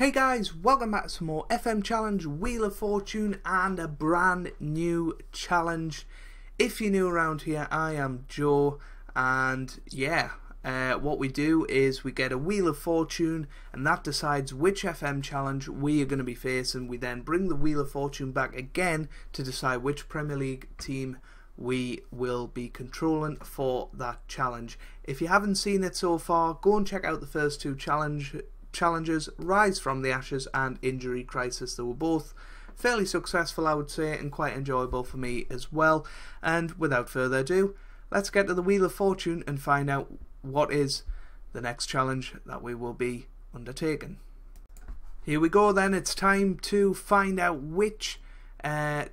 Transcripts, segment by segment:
Hey guys, welcome back to some more FM Challenge, Wheel of Fortune, and a brand new challenge. If you're new around here, I am Joe, and yeah, what we do is we get a Wheel of Fortune, and that decides which FM challenge we are going to be facing. We then bring the Wheel of Fortune back again to decide which Premier League team we will be controlling for that challenge. If you haven't seen it so far, go and check out the first two challenges, Rise from the Ashes and Injury Crisis. They were both fairly successful, I would say, and quite enjoyable for me as well. And without further ado, let's get to the Wheel of Fortune and find out what is the next challenge that we will be undertaking. Here we go then, it's time to find out which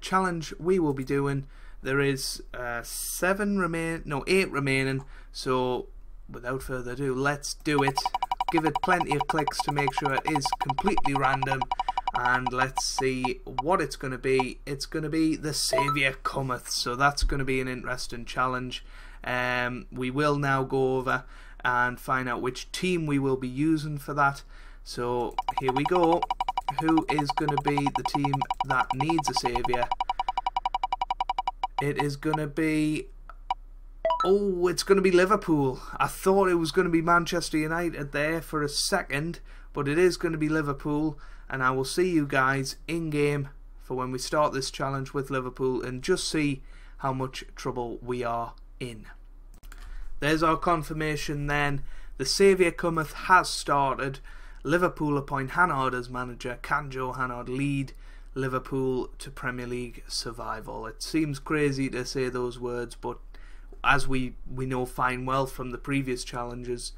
challenge we will be doing. There is 8 remaining, so without further ado, let's do it. Give it plenty of clicks to make sure it is completely random, and let's see what it's going to be. It's going to be the Saviour Cometh, so that's going to be an interesting challenge. We will now go over and find out which team we will be using for that. So here we go. Who is going to be the team that needs a saviour? It is going to be... Oh, it's going to be Liverpool. I thought it was going to be Manchester United there for a second, but it is going to be Liverpool, and I will see you guys in game for when we start this challenge with Liverpool and just see how much trouble we are in. There's our confirmation then. The Saviour Cometh has started. Liverpool appoint Hannard as manager. Can Joe Hannard lead Liverpool to Premier League survival? It seems crazy to say those words, but as we know fine well from the previous challenges,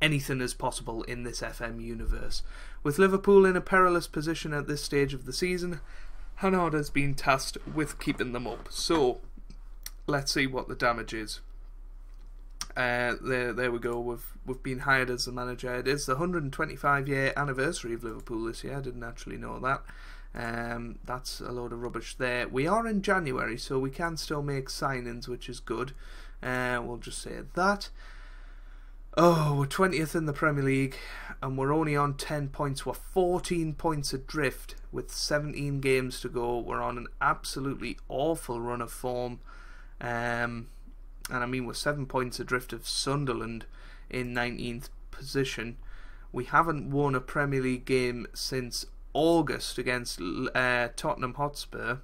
anything is possible in this FM universe. With Liverpool in a perilous position at this stage of the season, Hannard has been tasked with keeping them up. So let's see what the damage is. There we go. We've been hired as the manager. It is the 125-year anniversary of Liverpool this year. I didn't actually know that. That's a load of rubbish there. We are in January, so we can still make signings, which is good. We'll just say that. Oh, we're 20th in the Premier League, and we're only on 10 points. We're 14 points adrift with 17 games to go. We're on an absolutely awful run of form. And I mean, we're 7 points adrift of Sunderland in 19th position. We haven't won a Premier League game since August against Tottenham Hotspur,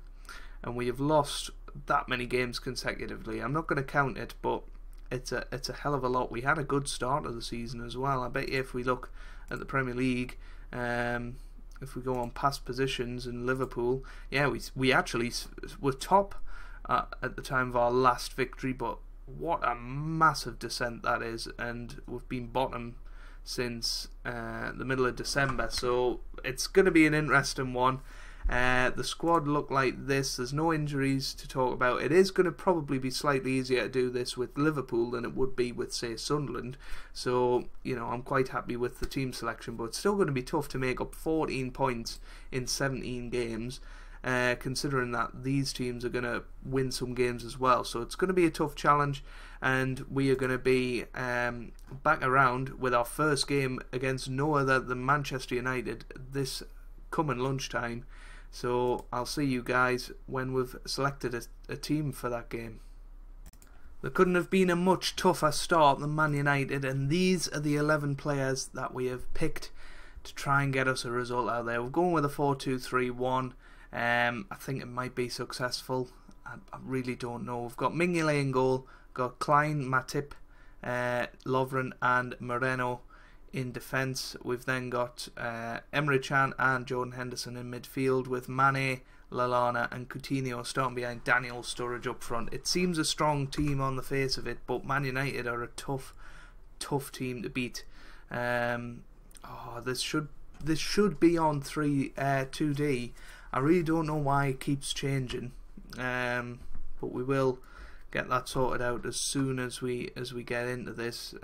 and we have lost that many games consecutively. I'm not going to count it, but it's a hell of a lot. We had a good start of the season as well. I bet you if we look at the Premier League, if we go on past positions in Liverpool, yeah, we actually were top at the time of our last victory, but what a massive descent that is, and we've been bottom since the middle of December, so it's going to be an interesting one. The squad look like this. There's no injuries to talk about. It is going to probably be slightly easier to do this with Liverpool than it would be with, say, Sunderland, so you know, I'm quite happy with the team selection, but it's still going to be tough to make up 14 points in 17 games, considering that these teams are going to win some games as well. So it's going to be a tough challenge, and we are going to be back around with our first game against no other than Manchester United this coming lunchtime. So I'll see you guys when we've selected a team for that game. There couldn't have been a much tougher start than Man United, and these are the 11 players that we have picked to try and get us a result out there. We're going with a 4-2-3-1. I think it might be successful. I really don't know. We've got Mignolet in goal, got Klein, Matip, Lovren and Moreno in defence. We've then got Emre Can and Jordan Henderson in midfield, with Mane, Lallana and Coutinho starting behind Daniel Sturridge up front. It seems a strong team on the face of it, but Man United are a tough team to beat. This should be on 2D. I really don't know why it keeps changing, but we will get that sorted out as soon as we get into this.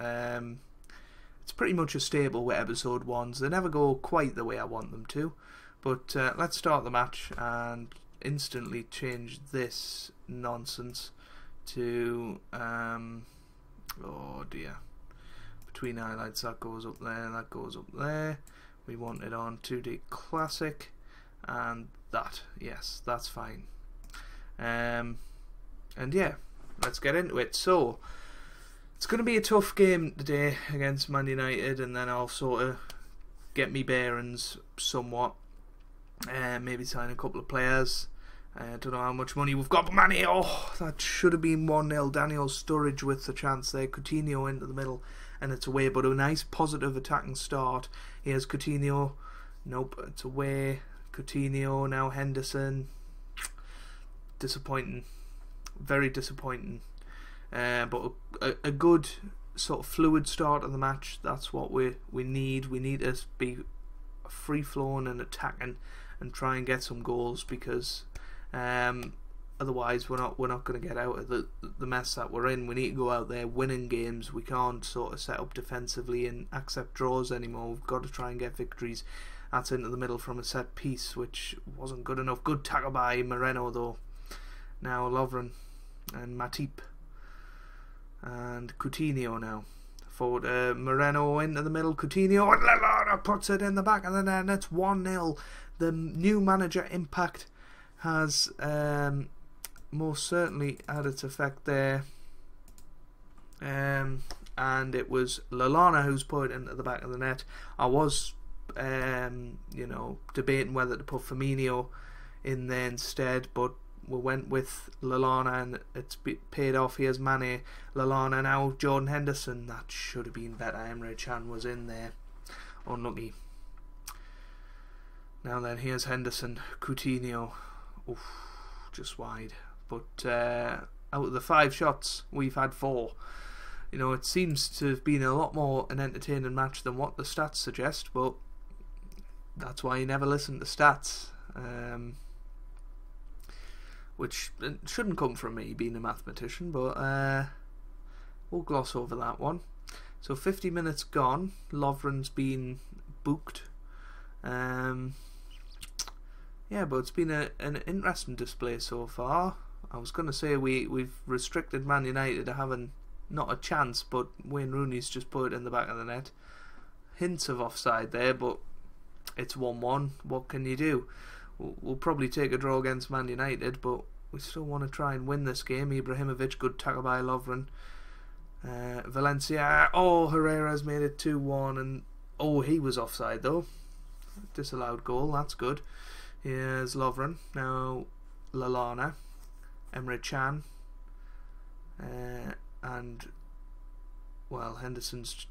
It's pretty much a staple with episode 1s. They never go quite the way I want them to, but let's start the match and instantly change this nonsense to oh dear, between highlights, that goes up there, that goes up there. We want it on 2D Classic, and that, yes, that's fine. And yeah, let's get into it. So it's going to be a tough game today against Man United, and then I'll sort of get me bearings somewhat. Maybe sign a couple of players. I don't know how much money we've got, but man, oh, that should have been 1-0. Daniel Sturridge with the chance there. Coutinho into the middle, and it's away. But a nice positive attacking start. Here's Coutinho. Nope, it's away. Coutinho, now Henderson. Disappointing. Very disappointing. But a good sort of fluid start of the match. That's what we need. We need to be free flowing and attacking and try and get some goals, because otherwise we're not going to get out of the mess that we're in. We need to go out there winning games. We can't sort of set up defensively and accept draws anymore. We've got to try and get victories. That's into the middle from a set piece, which wasn't good enough. Good tackle by Moreno though. Now Lovren and Matip and Coutinho now. Forward Moreno into the middle. Coutinho and Lallana puts it in the back of the net, and it's 1-0. The new manager impact has most certainly had its effect there. And it was Lallana who's put it into the back of the net. I was you know, debating whether to put Firmino in there instead, but we went with Lallana, and it's paid off. Here's Mane, Lallana, now Jordan Henderson. That should have been better. Emre Can was in there. Unlucky. Now then, here's Henderson. Coutinho. Oof, just wide. But out of the 5 shots, we've had 4. You know, it seems to have been a lot more an entertaining match than what the stats suggest, but that's why you never listen to stats. Which shouldn't come from me being a mathematician, but we'll gloss over that one. So 50 minutes gone. Lovren's been booked. Yeah, but it's been an interesting display so far. I was going to say we've restricted Man United to having not a chance, but Wayne Rooney's just put it in the back of the net. Hints of offside there, but it's 1-1. What can you do? We'll probably take a draw against Man United, but we still want to try and win this game. Ibrahimovic, good tackle by Lovren. Valencia, oh, Herrera's made it 2-1, and oh, he was offside though. Disallowed goal, that's good. Here's Lovren, now Lallana, Emre Can, and, well, Henderson's...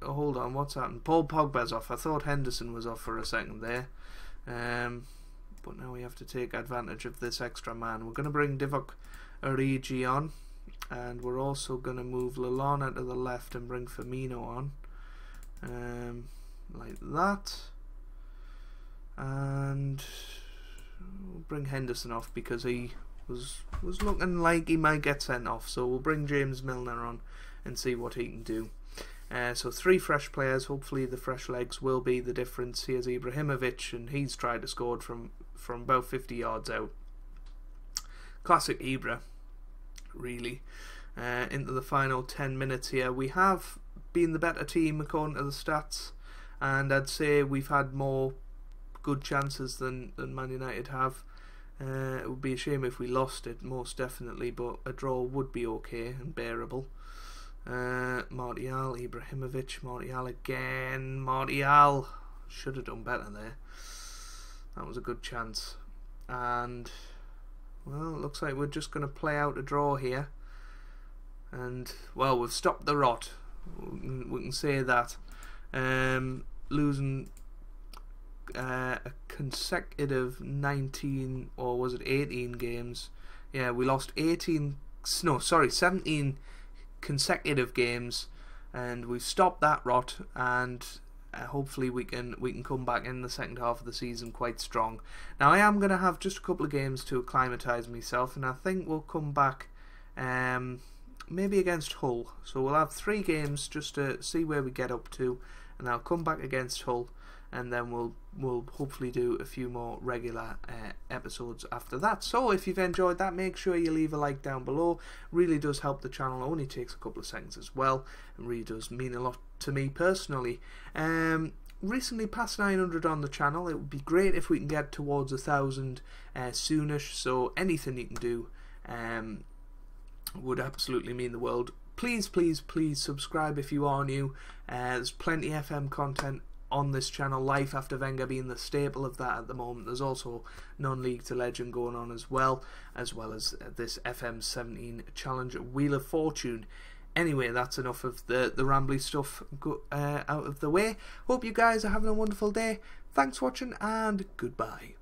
Oh, hold on, what's happened? Paul Pogba's off. I thought Henderson was off for a second there. But now we have to take advantage of this extra man. We're going to bring Divock Origi on, and we're also going to move Lallana to the left and bring Firmino on. Like that. And we'll bring Henderson off because he was looking like he might get sent off. So we'll bring James Milner on and see what he can do. So 3 fresh players. Hopefully the fresh legs will be the difference. Here's Ibrahimovic, and he's tried to score from about 50 yards out. Classic Ibra, really. Into the final 10 minutes here. We have been the better team according to the stats, and I'd say we've had more good chances than Man United have. It would be a shame if we lost it, most definitely, but a draw would be okay and bearable. Martial, Ibrahimovic, Martial again. Martial should have done better there. That was a good chance. And, well, it looks like we're just going to play out a draw here. And, well, we've stopped the rot. We can say that. Losing a consecutive 19, or was it 18 games? Yeah, we lost 17 consecutive games, and we've stopped that rot, and hopefully we can come back in the second half of the season quite strong. Now I am going to have just a couple of games to acclimatise myself, and I think we'll come back maybe against Hull. So we'll have 3 games just to see where we get up to, and I'll come back against Hull, and then we'll hopefully do a few more regular episodes after that. So if you've enjoyed that, make sure you leave a like down below. Really does help the channel. It only takes a couple of seconds as well. It really does mean a lot to me personally. Recently passed 900 on the channel. It would be great if we can get towards 1,000 soonish, so anything you can do would absolutely mean the world. Please, please, please subscribe if you are new. There's plenty of FM content on this channel, Life After Wenger being the staple of that at the moment. There's also Non-League to Legend going on as well as this FM17 challenge, Wheel of Fortune. Anyway, that's enough of the rambly stuff out of the way. Hope you guys are having a wonderful day. Thanks for watching, and goodbye.